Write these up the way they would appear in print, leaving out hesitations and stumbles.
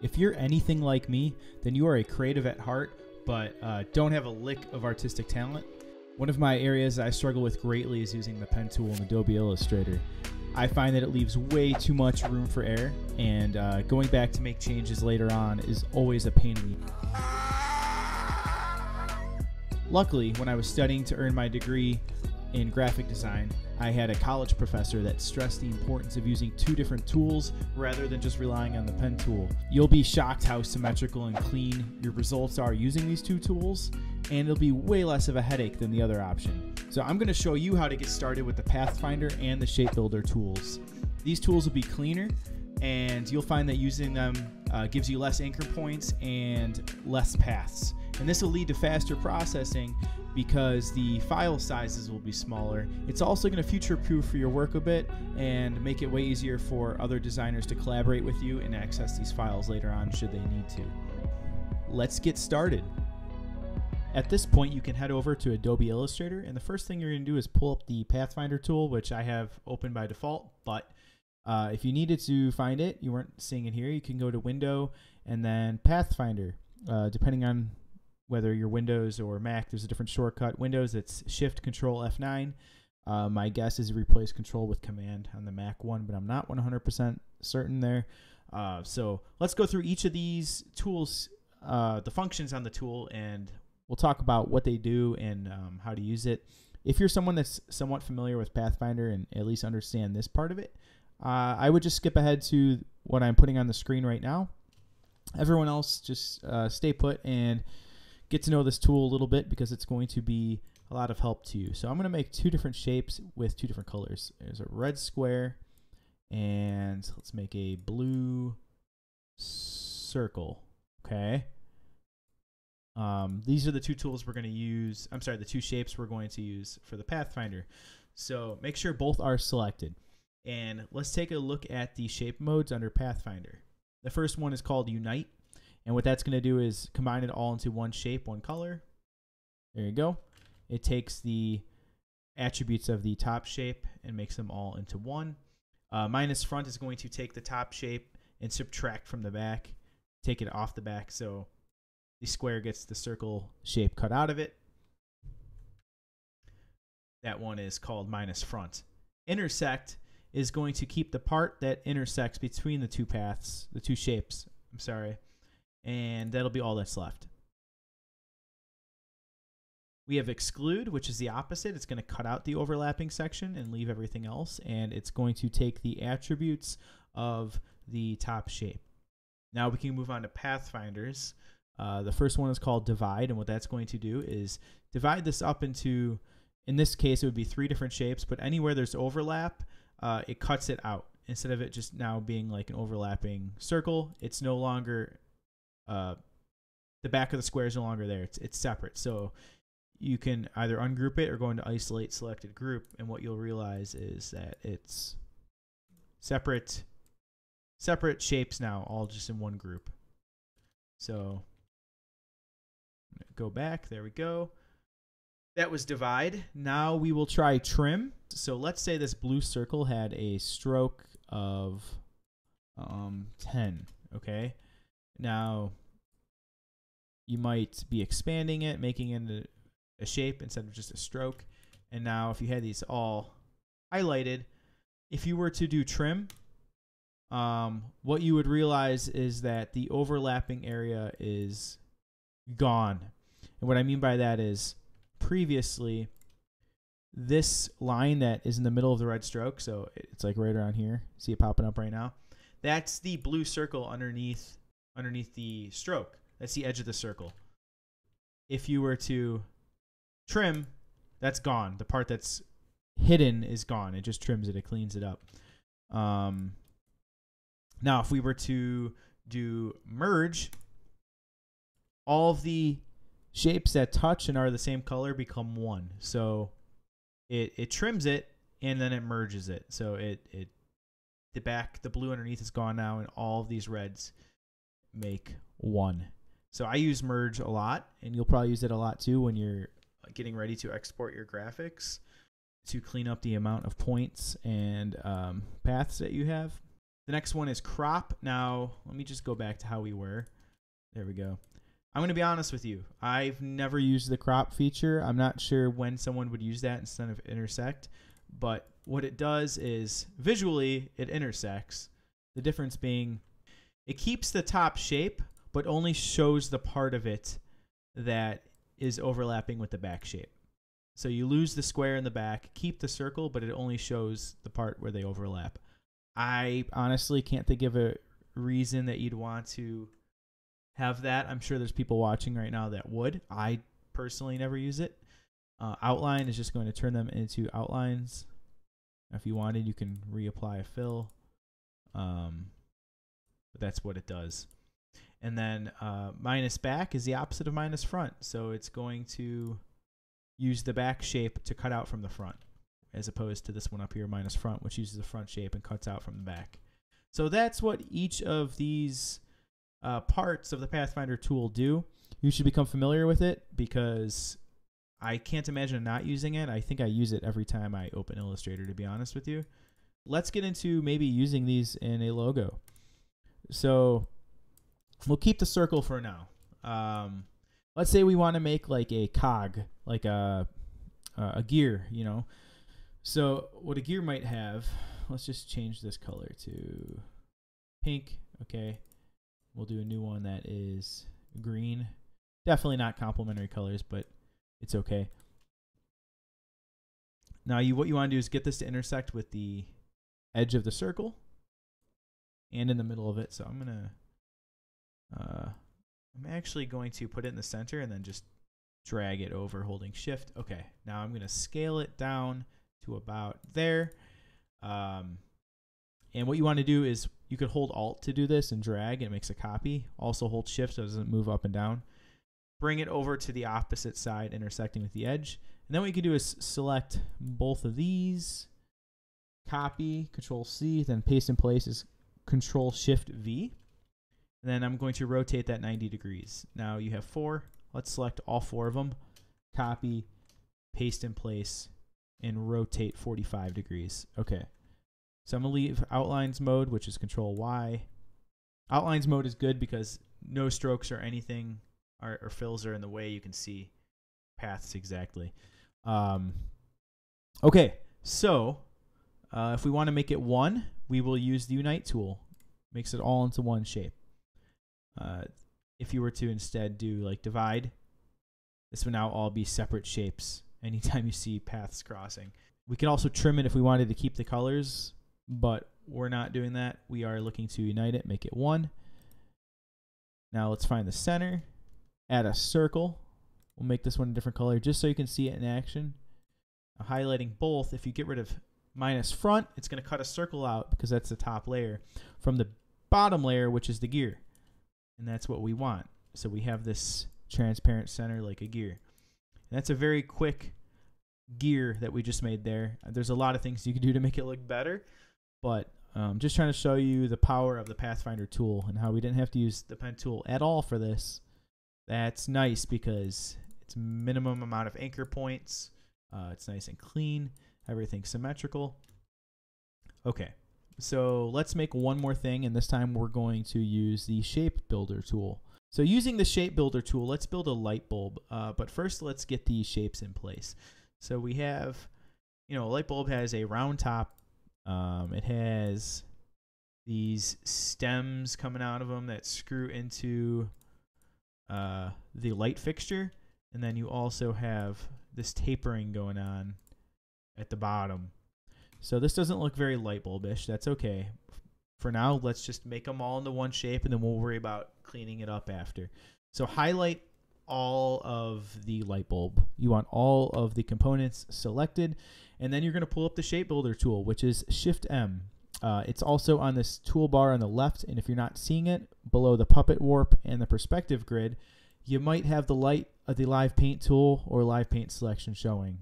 If you're anything like me, then you are a creative at heart, but don't have a lick of artistic talent. One of my areas I struggle with greatly is using the pen tool in Adobe Illustrator. I find that it leaves way too much room for error, and going back to make changes later on is always a pain in the Luckily, when I was studying to earn my degree in graphic design, I had a college professor that stressed the importance of using two different tools rather than just relying on the pen tool. You'll be shocked how symmetrical and clean your results are using these two tools, and it'll be way less of a headache than the other option. So I'm going to show you how to get started with the Pathfinder and the Shape Builder tools. These tools will be cleaner, and you'll find that using them gives you less anchor points and less paths. And this will lead to faster processing because the file sizes will be smaller. It's also going to future-proof your work a bit and make it way easier for other designers to collaborate with you and access these files later on should they need to. Let's get started. At this point, you can head over to Adobe Illustrator, and the first thing you're going to do is pull up the Pathfinder tool, which I have open by default, but if you needed to find it, you weren't seeing it here, you can go to Window and then Pathfinder. Depending on whether you're Windows or Mac, there's a different shortcut. Windows, it's Shift Control F9. My guess is replace Control with Command on the Mac one, but I'm not 100% certain there. So let's go through each of these tools, the functions on the tool, and we'll talk about what they do and how to use it. If you're someone that's somewhat familiar with Pathfinder and at least understand this part of it, I would just skip ahead to what I'm putting on the screen right now. Everyone else, just stay put and get to know this tool a little bit because it's going to be a lot of help to you. So I'm going to make two different shapes with two different colors. There's a red square, and let's make a blue circle. Okay. These are the two tools we're going to use. I'm sorry, the two shapes we're going to use for the Pathfinder. So make sure both are selected. And let's take a look at the shape modes under Pathfinder. The first one is called Unite. And what that's going to do is combine it all into one shape, one color. There you go. It takes the attributes of the top shape and makes them all into one. Minus front is going to take the top shape and subtract from the back, take it off the back, so the square gets the circle shape cut out of it. That one is called minus front. Intersect is going to keep the part that intersects between the two paths, the two shapes, I'm sorry, and that'll be all that's left. We have exclude, which is the opposite. It's going to cut out the overlapping section and leave everything else, and it's going to take the attributes of the top shape. Now we can move on to Pathfinders. The first one is called divide, and what that's going to do is divide this up into, in this case, it would be three different shapes, but anywhere there's overlap, it cuts it out. Instead of it just now being like an overlapping circle, it's no longer, the back of the square is no longer there. It's separate. So you can either ungroup it or go into isolate selected group, and what you'll realize is that it's separate shapes now, all just in one group. So go back. There we go. That was divide. Now we will try trim. So let's say this blue circle had a stroke of 10. Okay. Now you might be expanding it, making it into a shape instead of just a stroke. And now if you had these all highlighted, if you were to do trim, what you would realize is that the overlapping area is gone. And what I mean by that is previously this line that is in the middle of the red stroke, so it's like right around here, see it popping up right now, that's the blue circle underneath the stroke. That's the edge of the circle. If you were to trim, that's gone. The part that's hidden is gone. It just trims it. It cleans it up. Now, if we were to do merge, all of the shapes that touch and are the same color become one. So it trims it and then it merges it. So the blue underneath is gone now, and all of these reds make one. So I use merge a lot, and you'll probably use it a lot too when you're getting ready to export your graphics to clean up the amount of points and paths that you have. The next one is crop. Now, let me just go back to how we were. There we go. I'm going to be honest with you. I've never used the crop feature. I'm not sure when someone would use that instead of intersect. But what it does is visually it intersects. The difference being it keeps the top shape, but only shows the part of it that is overlapping with the back shape. So you lose the square in the back, keep the circle, but it only shows the part where they overlap. I honestly can't think of a reason that you'd want to have that. I'm sure there's people watching right now that would. I personally never use it. Outline is just going to turn them into outlines. If you wanted, you can reapply a fill. But that's what it does. And then minus back is the opposite of minus front. So it's going to use the back shape to cut out from the front, as opposed to this one up here, minus front, which uses the front shape and cuts out from the back. So that's what each of these parts of the Pathfinder tool do. You should become familiar with it because I can't imagine not using it. I think I use it every time I open Illustrator, to be honest with you. Let's get into maybe using these in a logo. So we'll keep the circle for now. Let's say we want to make like a cog, like a gear, you know. So what a gear might have, let's just change this color to pink. Okay. We'll do a new one that is green. Definitely not complementary colors, but it's okay. Now what you want to do is get this to intersect with the edge of the circle and in the middle of it. So I'm actually going to put it in the center and then just drag it over holding shift. Okay, now I'm going to scale it down to about there. And what you want to do is you could hold Alt to do this and drag, and it makes a copy. Also hold shift so it doesn't move up and down. Bring it over to the opposite side, intersecting with the edge. And then what you can do is select both of these, copy, Control C, then paste in place is Control Shift V. And then I'm going to rotate that 90 degrees. Now you have 4. Let's select all 4 of them, copy, paste in place, and rotate 45 degrees. Okay. So I'm going to leave outlines mode, which is Control Y. Outlines mode is good because no strokes or anything or fills are in the way. You can see paths exactly. Okay, so if we want to make it one, we will use the Unite tool. Makes it all into one shape. If you were to instead do like divide, this would now all be separate shapes anytime you see paths crossing. We can also trim it if we wanted to keep the colors, but we're not doing that. We are looking to unite it, make it one. Now let's find the center, add a circle. We'll make this one a different color just so you can see it in action. Now, highlighting both, if you get rid of minus front, it's going to cut a circle out because that's the top layer from the bottom layer, which is the gear. And that's what we want. So we have this transparent center like a gear. And that's a very quick gear that we just made there. There's a lot of things you can do to make it look better, but just trying to show you the power of the Pathfinder tool and how we didn't have to use the pen tool at all for this. That's nice because it's minimum amount of anchor points. It's nice and clean. Everything's symmetrical. Okay, so let's make one more thing, and this time we're going to use the Shape Builder tool. So using the Shape Builder tool, let's build a light bulb, but first let's get these shapes in place. So we have, a light bulb has a round top. It has these stems coming out of them that screw into the light fixture, and then you also have this tapering going on at the bottom. So this doesn't look very light bulbish. That's okay. For now, let's just make them all into one shape, and then we'll worry about cleaning it up after. So highlight all of the light bulb. You want all of the components selected, and then you're going to pull up the Shape Builder tool, which is Shift M. It's also on this toolbar on the left, and if you're not seeing it, below the puppet warp and the perspective grid, you might have the live paint tool or live paint selection showing.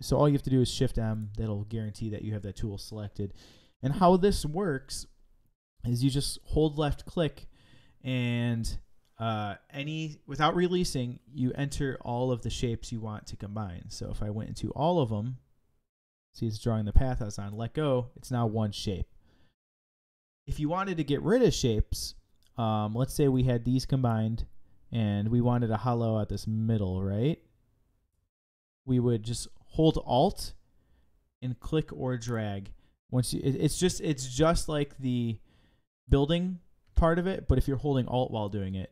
So all you have to do is Shift M. That'll guarantee that you have that tool selected. And how this works is you just hold left click, and without releasing, you enter all of the shapes you want to combine. So if I went into all of them, see it's drawing the path I was on, let go, it's now one shape. If you wanted to get rid of shapes, let's say we had these combined and we wanted a hollow at this middle, right? We would just hold Alt and click or drag. Once you, it's just like the building part of it, but if you're holding Alt while doing it,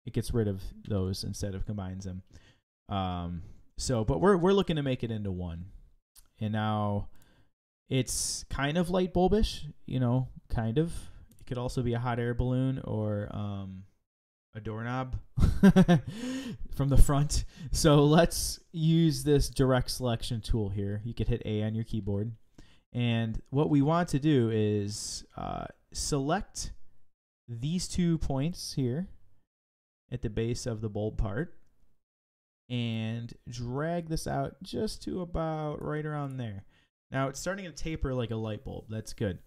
it gets rid of those instead of combines them. But we're looking to make it into one. And now it's kind of light bulbish, kind of. It could also be a hot air balloon or a doorknob from the front. So let's use this direct selection tool here. You could hit A on your keyboard. And what we want to do is select these 2 points here at the base of the bulb part and drag this out just to about right around there. Now it's starting to taper like a light bulb. That's good.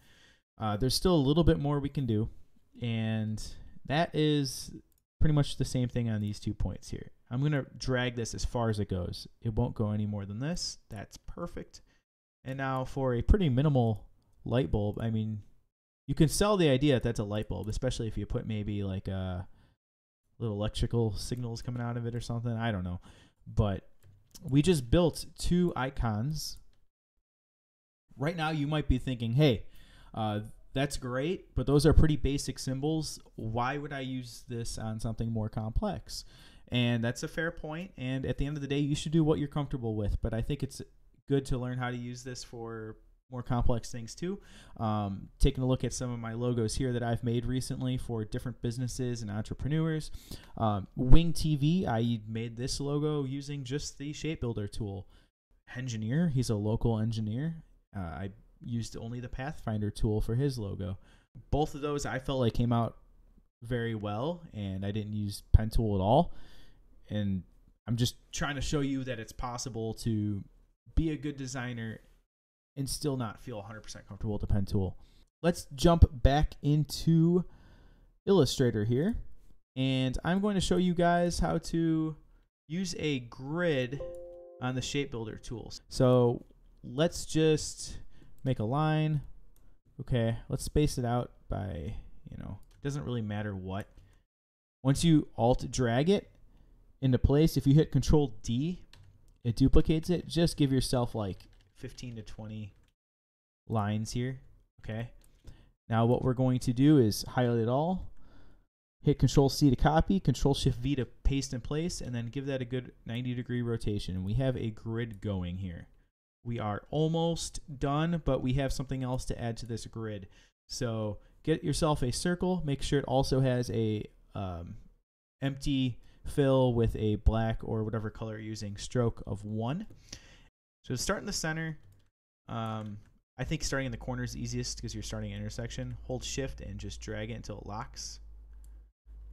There's still a little bit more we can do, and that is pretty much the same thing on these 2 points here. I'm going to drag this as far as it goes. It won't go any more than this. That's perfect. And now for a pretty minimal light bulb, I mean, you can sell the idea that that's a light bulb, especially if you put maybe like little electrical signals coming out of it or something. I don't know. But we just built 2 icons. Right now you might be thinking, hey, that's great, but those are pretty basic symbols. Why would I use this on something more complex? And that's a fair point. And at the end of the day, you should do what you're comfortable with. But I think it's good to learn how to use this for more complex things too. Taking a look at some of my logos here that I've made recently for different businesses and entrepreneurs. Wing TV, I made this logo using just the shape builder tool. Engineer, he's a local engineer. I used only the Pathfinder tool for his logo. Both of those I felt like came out very well, and I didn't use pen tool at all. And I'm just trying to show you that it's possible to be a good designer and still not feel 100% comfortable with the pen tool. Let's jump back into Illustrator here, and I'm going to show you guys how to use a grid on the shape builder tools. So let's just make a line. Okay, let's space it out by, doesn't really matter what. Once you Alt drag it into place, if you hit Control D, it duplicates it. Just give yourself like 15 to 20 lines here. Okay. Now what we're going to do is highlight it all, hit Control C to copy, Control Shift V to paste in place, and then give that a good 90-degree rotation. And we have a grid going here. We are almost done, but we have something else to add to this grid. So get yourself a circle. Make sure it also has a empty fill with a black or whatever color you're using stroke of 1. So start in the center. I think starting in the corner is easiest because you're starting an intersection. Hold Shift and just drag it until it locks.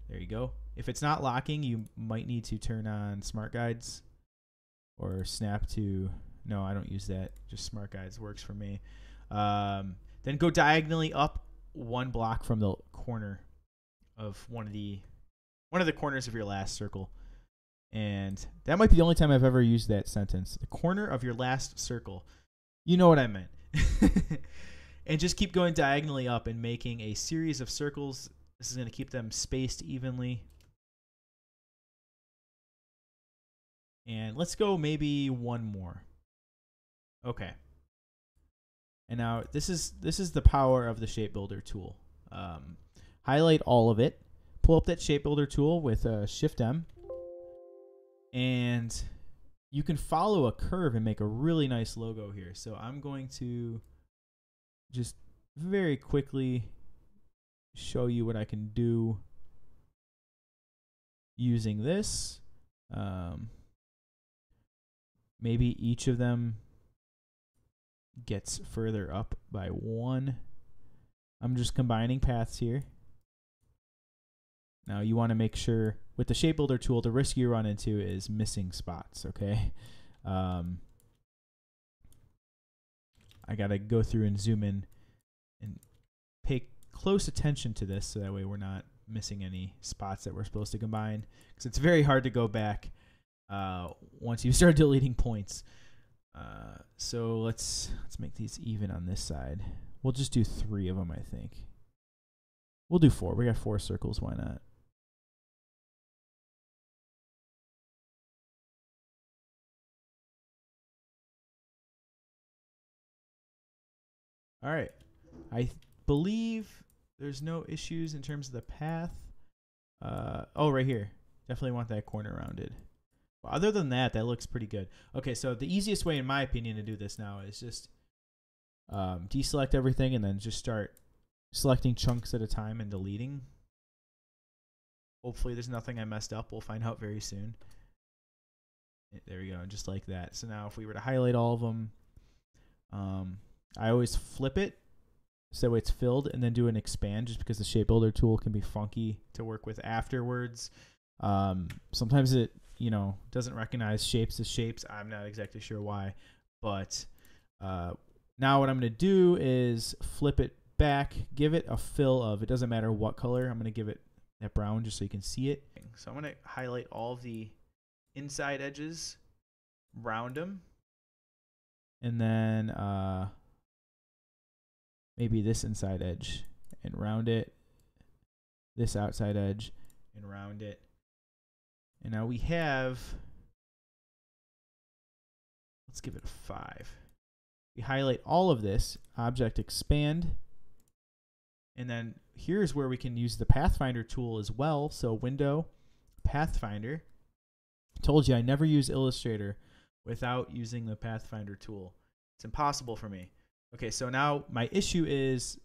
There you go. If it's not locking, you might need to turn on Smart Guides or snap to... No, I don't use that. Just Smart Guides works for me. Then go diagonally up 1 block from the corner of one of the corners of your last circle. And that might be the only time I've ever used that sentence. The corner of your last circle. You know what I meant. And just keep going diagonally up and making a series of circles. This is going to keep them spaced evenly. And let's go maybe 1 more. Okay. And now this is the power of the shape builder tool. Highlight all of it. Pull up that shape builder tool with Shift M. And you can follow a curve and make a really nice logo here. So I'm going to just very quickly show you what I can do using this. Maybe each of them gets further up by 1. I'm just combining paths here. Now you want to make sure with the shape builder tool, the risk you run into is missing spots, okay? I got to go through and zoom in and pay close attention to this so that way we're not missing any spots that we're supposed to combine, because it's very hard to go back once you start deleting points. So let's make these even on this side. We'll just do 3 of them, I think. We'll do 4. We got 4 circles. Why not? All right. I believe there's no issues in terms of the path. Oh, right here. Definitely want that corner rounded. Well, other than that, that looks pretty good. Okay, so the easiest way, in my opinion, to do this now is just deselect everything and then just start selecting chunks at a time and deleting. Hopefully there's nothing I messed up. We'll find out very soon. There we go, just like that. So now if we were to highlight all of them, I always flip it so it's filled and then do an expand, just because the shape builder tool can be funky to work with afterwards. Sometimes it, doesn't recognize shapes as shapes. I'm not exactly sure why, but now what I'm going to do is flip it back, give it a fill of, it doesn't matter what color, I'm going to give it that brown just so you can see it. So I'm going to highlight all of the inside edges, round them, and then maybe this inside edge and round it, this outside edge and round it. And now we have, let's give it a 5. We highlight all of this, object expand, and then here's where we can use the Pathfinder tool as well. So window, Pathfinder. I told you I never use Illustrator without using the Pathfinder tool. It's impossible for me. Okay, so now my issue is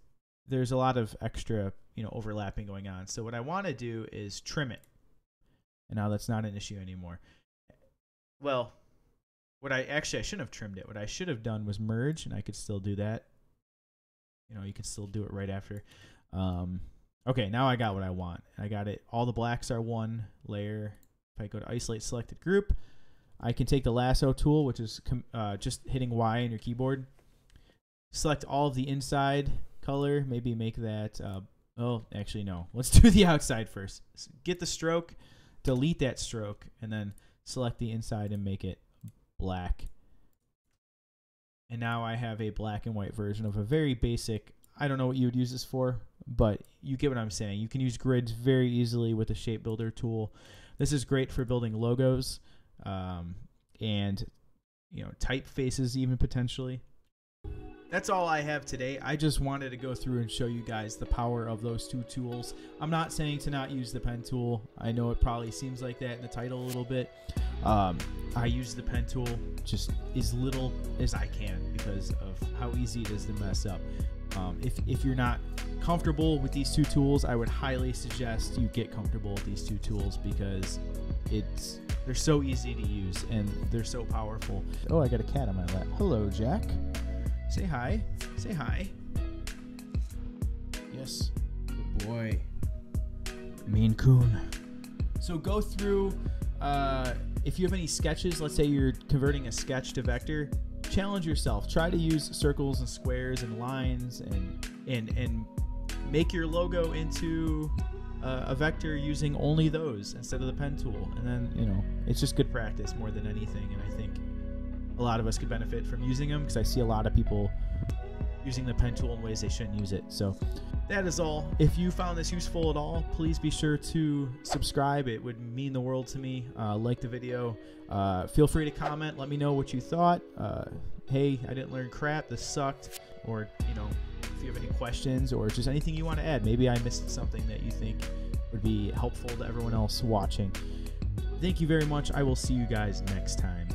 there's a lot of extra, overlapping going on. So what I want to do is trim it. And now that's not an issue anymore. Well, I shouldn't have trimmed it. What I should have done was merge, and I could still do that. You could still do it right after. Okay, now I got what I want. I got it. All the blacks are one layer. If I go to isolate selected group, I can take the lasso tool, which is just hitting Y on your keyboard. Select all of the inside color. Maybe make that, actually no. Let's do the outside first. Get the stroke, delete that stroke, and then select the inside and make it black. And now I have a black and white version of a very basic, I don't know what you would use this for, but you get what I'm saying. You can use grids very easily with the shape builder tool. This is great for building logos and typefaces even potentially. That's all I have today. I just wanted to go through and show you guys the power of those 2 tools. I'm not saying to not use the pen tool. I know it probably seems like that in the title a little bit. I use the pen tool just as little as I can because of how easy it is to mess up. If you're not comfortable with these 2 tools, I would highly suggest you get comfortable with these 2 tools because they're so easy to use and they're so powerful. Oh, I got a cat on my lap. Hello, Jack. Say hi. Say hi. Yes. Good boy. Maine Coon. So go through, if you have any sketches, let's say you're converting a sketch to vector, challenge yourself. Try to use circles and squares and lines and make your logo into a vector using only those instead of the pen tool. And then, it's just good practice more than anything. And I think a lot of us could benefit from using them because I see a lot of people using the pen tool in ways they shouldn't use it. So that is all. If you found this useful at all, please be sure to subscribe. It would mean the world to me. Like the video. Feel free to comment. Let me know what you thought. Hey, I didn't learn crap. This sucked. Or, if you have any questions or just anything you want to add. Maybe I missed something that you think would be helpful to everyone else watching. Thank you very much. I will see you guys next time.